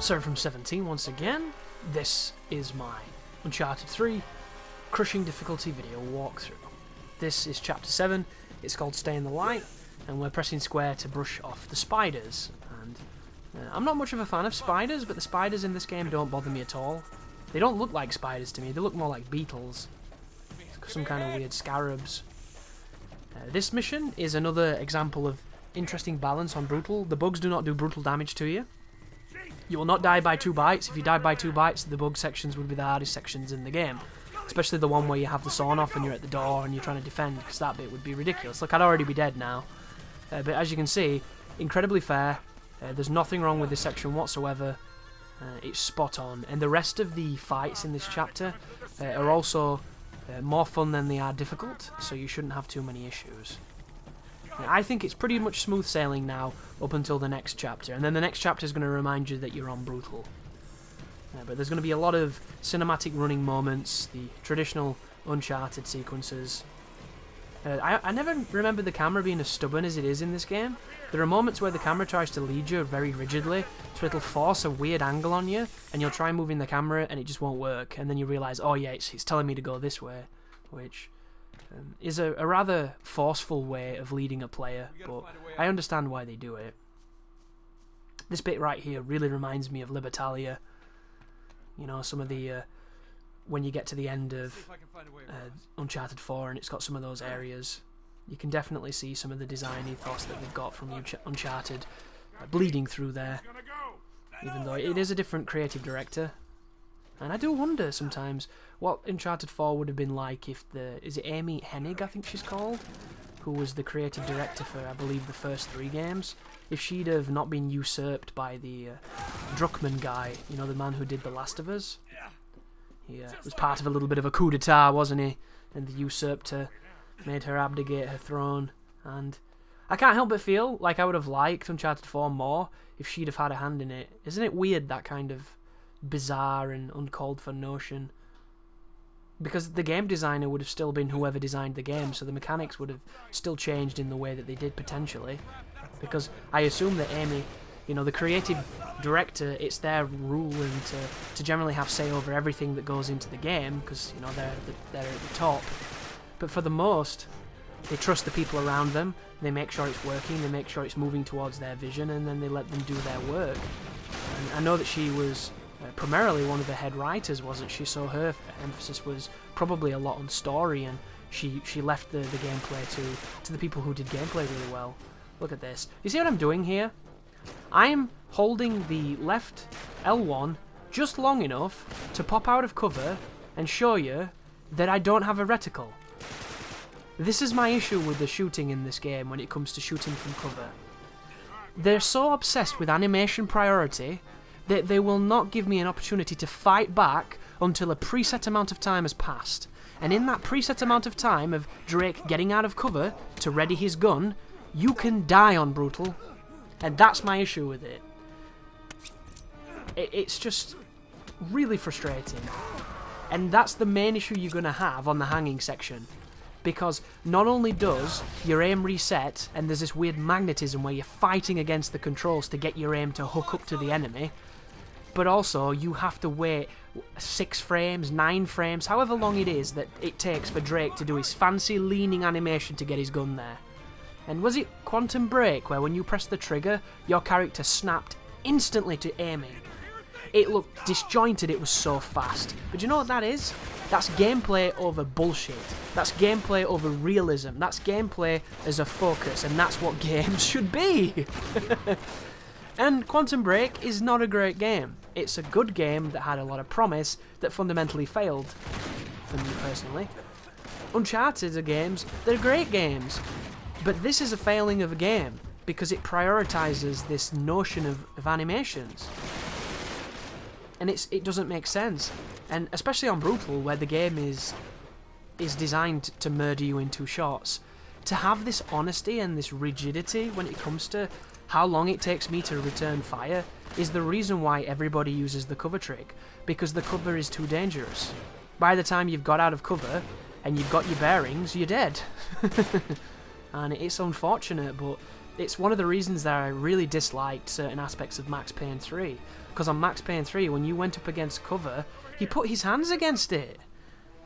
Sir from 17 once again. This is my Uncharted 3 crushing difficulty video walkthrough. This is chapter 7, it's called Stay in the Light, and we're pressing square to brush off the spiders. And I'm not much of a fan of spiders, but the spiders in this game don't bother me at all. They don't look like spiders to me, they look more like beetles. Some kind of weird scarabs. This mission is another example of interesting balance on Brutal. The bugs do not do brutal damage to you. You will not die by 2 bites. If you die by 2 bites, the bug sections would be the hardest sections in the game. Especially the one where you have the sawn off and you're at the door and you're trying to defend, because that bit would be ridiculous. Look, I'd already be dead now. But as you can see, incredibly fair. There's nothing wrong with this section whatsoever. It's spot on. And the rest of the fights in this chapter are also more fun than they are difficult, so you shouldn't have too many issues. I think it's pretty much smooth sailing now up until the next chapter, and then the next chapter is going to remind you that you're on Brutal. But there's going to be a lot of cinematic running moments, the traditional Uncharted sequences. I never remember the camera being as stubborn as it is in this game. There are moments where the camera tries to lead you very rigidly, so it'll force a weird angle on you, and you'll try moving the camera and it just won't work, and then you realise, oh yeah, it's telling me to go this way, which is a rather forceful way of leading a player, but I understand why they do it. This bit right here really reminds me of Libertalia. You know, some of the when you get to the end of Uncharted 4 and it's got some of those areas, you can definitely see some of the design ethos that we've got from Uncharted bleeding through there, even though it is a different creative director. And I do wonder sometimes what Uncharted 4 would have been like if is it Amy Hennig, I think she's called, who was the creative director for, I believe, the first 3 games, if she'd have not been usurped by the Druckmann guy, you know, the man who did The Last of Us. He was part of a little bit of a coup d'etat, wasn't he? And they usurped her, made her abdicate her throne, and I can't help but feel like I would have liked Uncharted 4 more if she'd have had a hand in it. Isn't it weird, that kind of bizarre and uncalled for notion? Because the game designer would have still been whoever designed the game, so the mechanics would have still changed in the way that they did potentially. Because I assume that Amy, you know, the creative director, it's their ruling to generally have say over everything that goes into the game, because, you know, they're at the top. But for the most, they trust the people around them, they make sure it's working, they make sure it's moving towards their vision, and then they let them do their work. And I know that she was primarily one of the head writers, wasn't she? So her emphasis was probably a lot on story, and she left the gameplay to the people who did gameplay really well. Look at this. You see what I'm doing here? I'm holding the left L1 just long enough to pop out of cover and show you that I don't have a reticle. This is my issue with the shooting in this game when it comes to shooting from cover. They're so obsessed with animation priority that they will not give me an opportunity to fight back until a preset amount of time has passed. And in that preset amount of time of Drake getting out of cover to ready his gun, you can die on Brutal. And that's my issue with it. It's just really frustrating. And that's the main issue you're going to have on the hanging section. Because not only does your aim reset, and there's this weird magnetism where you're fighting against the controls to get your aim to hook up to the enemy, but also you have to wait 6 frames, 9 frames, however long it is that it takes for Drake to do his fancy leaning animation to get his gun there. And was it Quantum Break, where when you press the trigger, your character snapped instantly to aiming? It looked disjointed, it was so fast. But you know what that is? That's gameplay over bullshit. That's gameplay over realism. That's gameplay as a focus, and that's what games should be. And Quantum Break is not a great game. It's a good game that had a lot of promise that fundamentally failed, for me personally. Uncharted are games, they're great games. But this is a failing of a game, because it prioritises this notion of animations. And it doesn't make sense. And especially on Brutal, where the game is designed to murder you in 2 shots, to have this honesty and this rigidity when it comes to how long it takes me to return fire is the reason why everybody uses the cover trick, because the cover is too dangerous. By the time you've got out of cover and you've got your bearings, you're dead. And it's unfortunate, but it's one of the reasons that I really disliked certain aspects of Max Payne 3. Because on Max Payne 3, when you went up against cover, he put his hands against it.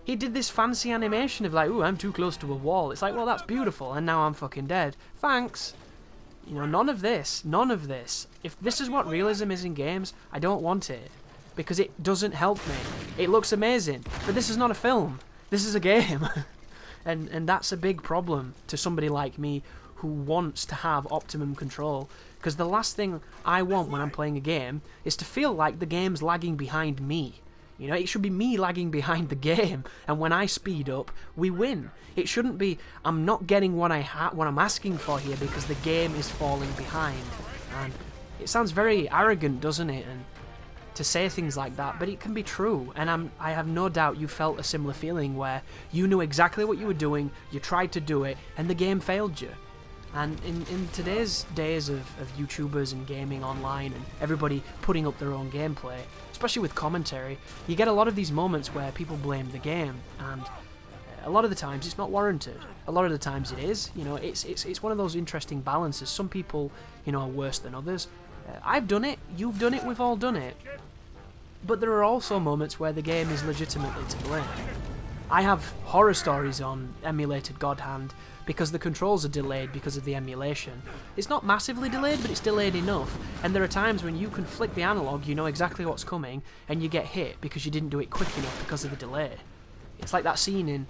He did this fancy animation of like, ooh, I'm too close to a wall. It's like, well, that's beautiful, and now I'm fucking dead. Thanks. You know, none of this. None of this. If this is what realism is in games, I don't want it. Because it doesn't help me. It looks amazing, but this is not a film. This is a game. and that's a big problem to somebody like me who wants to have optimum control. Because the last thing I want when I'm playing a game is to feel like the game's lagging behind me. You know, it should be me lagging behind the game, and when I speed up, we win. It shouldn't be, I'm not getting what I'm asking for here because the game is falling behind. And it sounds very arrogant, doesn't it, and to say things like that, but it can be true. And I have no doubt you felt a similar feeling where you knew exactly what you were doing, you tried to do it, and the game failed you. And in today's days of YouTubers and gaming online and everybody putting up their own gameplay, especially with commentary, you get a lot of these moments where people blame the game, and a lot of the times it's not warranted. A lot of the times it is. You know, it's one of those interesting balances. Some people, you know, are worse than others. I've done it, you've done it, we've all done it. But there are also moments where the game is legitimately to blame. I have horror stories on emulated God Hand because the controls are delayed because of the emulation. It's not massively delayed, but it's delayed enough. And there are times when you can flick the analog, you know exactly what's coming, and you get hit because you didn't do it quick enough because of the delay. It's like that scene in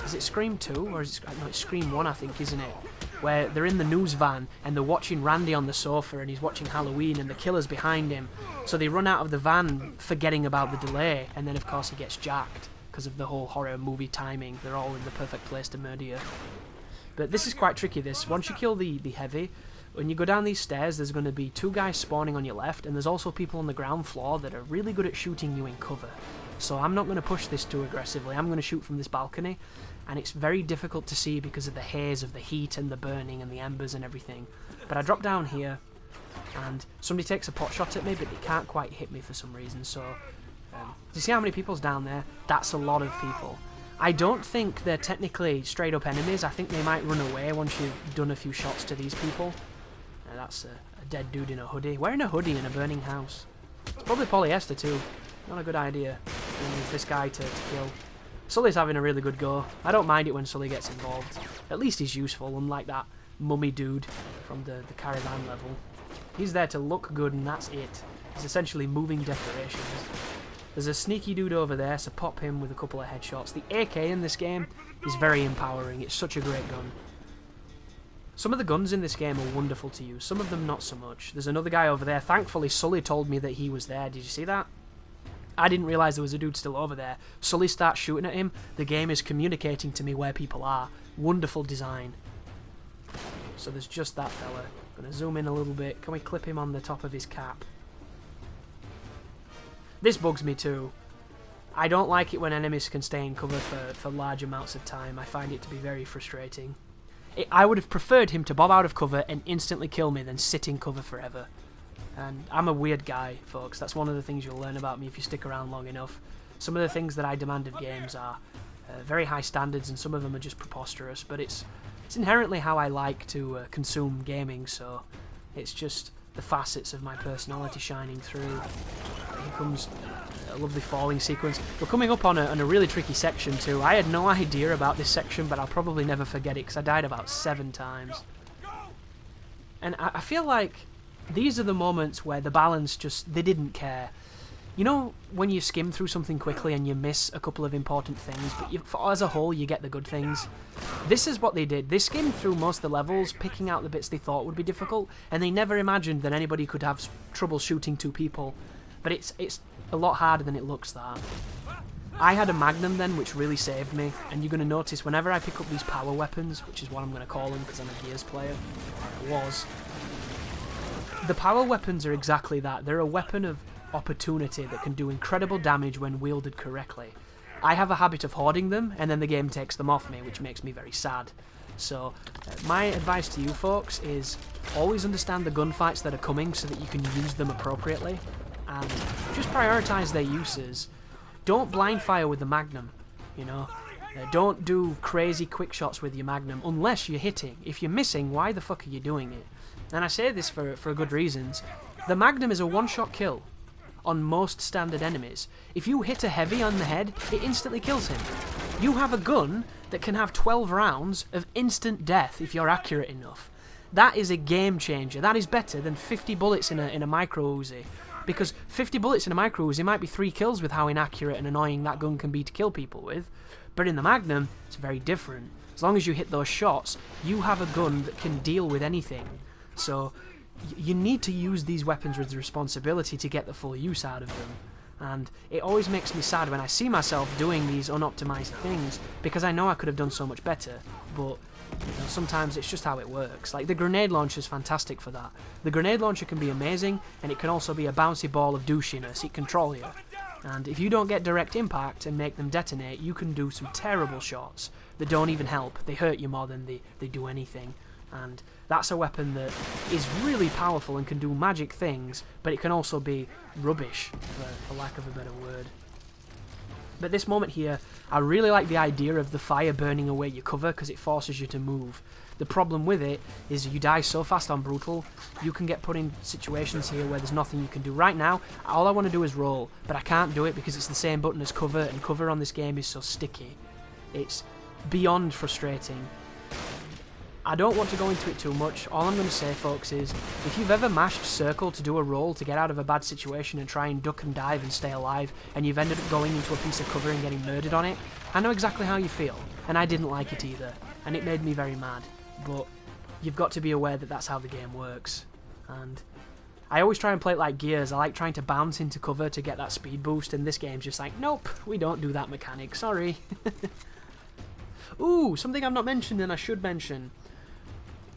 is it Scream 2? Or is it, no, it's Scream 1, I think, isn't it? Where they're in the news van and they're watching Randy on the sofa and he's watching Halloween and the killer's behind him. So they run out of the van forgetting about the delay, and then of course he gets jacked because of the whole horror movie timing. They're all in the perfect place to murder you. But this is quite tricky, this. Once you kill the heavy, when you go down these stairs, there's going to be 2 guys spawning on your left, and there's also people on the ground floor that are really good at shooting you in cover. So I'm not going to push this too aggressively. I'm going to shoot from this balcony, and it's very difficult to see because of the haze of the heat and the burning and the embers and everything. But I drop down here, and somebody takes a pot shot at me, but they can't quite hit me for some reason. So, do you see how many people's down there? That's a lot of people. I don't think they're technically straight up enemies. I think they might run away once you've done a few shots to these people. That's a dead dude in a hoodie. Wearing a hoodie in a burning house. It's probably polyester too. Not a good idea. And there's this guy to kill. Sully's having a really good go. I don't mind it when Sully gets involved. At least he's useful, unlike that mummy dude from the caravan level. He's there to look good and that's it. He's essentially moving decorations. There's a sneaky dude over there, so pop him with a couple of headshots. The AK in this game is very empowering. It's such a great gun. Some of the guns in this game are wonderful to use. Some of them not so much. There's another guy over there. Thankfully, Sully told me that he was there. Did you see that? I didn't realise there was a dude still over there. Sully starts shooting at him. The game is communicating to me where people are. Wonderful design. So there's just that fella. Gonna zoom in a little bit. Can we clip him on the top of his cap? This bugs me too. I don't like it when enemies can stay in cover for large amounts of time. I find it to be very frustrating. I would have preferred him to bob out of cover and instantly kill me than sit in cover forever. And I'm a weird guy, folks. That's one of the things you'll learn about me if you stick around long enough. Some of the things that I demand of games are very high standards, and some of them are just preposterous, but it's inherently how I like to consume gaming, so it's just the facets of my personality shining through. Here comes a lovely falling sequence. We're coming up on a really tricky section too. I had no idea about this section, but I'll probably never forget it because I died about 7 times. And I feel like these are the moments where the balance just, they didn't care. You know when you skim through something quickly and you miss a couple of important things, but as a whole you get the good things? This is what they did. They skimmed through most of the levels, picking out the bits they thought would be difficult, and they never imagined that anybody could have trouble shooting 2 people. But it's a lot harder than it looks, that. I had a Magnum then, which really saved me, and you're going to notice whenever I pick up these power weapons, which is what I'm going to call them because I'm a Gears player, the power weapons are exactly that. They're a weapon of opportunity that can do incredible damage when wielded correctly. I have a habit of hoarding them, and then the game takes them off me, which makes me very sad. So, my advice to you folks is always understand the gunfights that are coming so that you can use them appropriately, and just prioritise their uses. Don't blind fire with the Magnum, you know. Don't do crazy quick shots with your Magnum unless you're hitting. If you're missing, why the fuck are you doing it? And I say this for good reasons. The Magnum is a one-shot kill. on most standard enemies. If you hit a heavy on the head, it instantly kills him. You have a gun that can have 12 rounds of instant death if you're accurate enough. That is a game changer. That is better than 50 bullets in a micro Uzi. Because 50 bullets in a micro Uzi might be 3 kills with how inaccurate and annoying that gun can be to kill people with. But in the Magnum, it's very different. As long as you hit those shots, you have a gun that can deal with anything. So you need to use these weapons with responsibility to get the full use out of them. And it always makes me sad when I see myself doing these unoptimized things, because I know I could have done so much better, but sometimes it's just how it works. Like, the grenade launcher is fantastic for that. The grenade launcher can be amazing, and it can also be a bouncy ball of douchiness. It can control you. And if you don't get direct impact and make them detonate, you can do some terrible shots that don't even help. They hurt you more than they do anything. And that's a weapon that is really powerful and can do magic things, but it can also be rubbish, for lack of a better word. But this moment here, I really like the idea of the fire burning away your cover because it forces you to move. The problem with it is you die so fast on Brutal, you can get put in situations here where there's nothing you can do. Right now, all I want to do is roll, but I can't do it because it's the same button as cover, and cover on this game is so sticky. It's beyond frustrating. I don't want to go into it too much. All I'm going to say, folks, is if you've ever mashed circle to do a roll to get out of a bad situation and try and duck and dive and stay alive, and you've ended up going into a piece of cover and getting murdered on it, I know exactly how you feel, and I didn't like it either, and it made me very mad. But you've got to be aware that that's how the game works. And I always try and play it like Gears. I like trying to bounce into cover to get that speed boost, and this game's just like, nope, we don't do that mechanic, sorry. Ooh, something I've not mentioned and I should mention.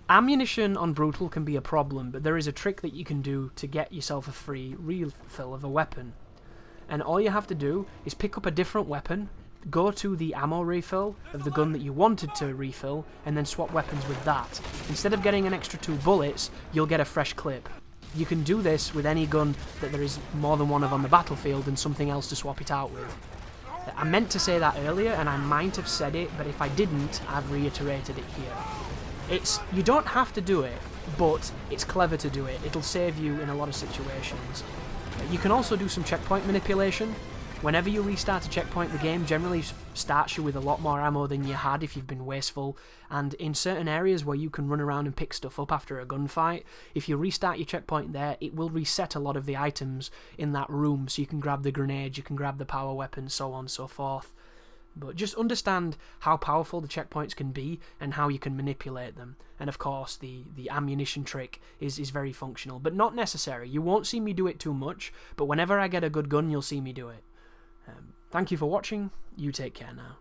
Ammunition on Brutal can be a problem, but there is a trick that you can do to get yourself a free refill of a weapon. And all you have to do is pick up a different weapon, go to the ammo refill of the gun that you wanted to refill, and then swap weapons with that. Instead of getting an extra 2 bullets, you'll get a fresh clip. You can do this with any gun that there is more than one of on the battlefield and something else to swap it out with. I meant to say that earlier, and I might have said it, but if I didn't, I've reiterated it here. You don't have to do it, but it's clever to do it. It'll save you in a lot of situations. You can also do some checkpoint manipulation. Whenever you restart a checkpoint, the game generally starts you with a lot more ammo than you had if you've been wasteful, and in certain areas where you can run around and pick stuff up after a gunfight, if you restart your checkpoint there, it will reset a lot of the items in that room, so you can grab the grenade, you can grab the power weapon, so on and so forth. But just understand how powerful the checkpoints can be and how you can manipulate them. And of course, the ammunition trick is very functional, but not necessary. You won't see me do it too much, but whenever I get a good gun, you'll see me do it. Thank you for watching. You take care now.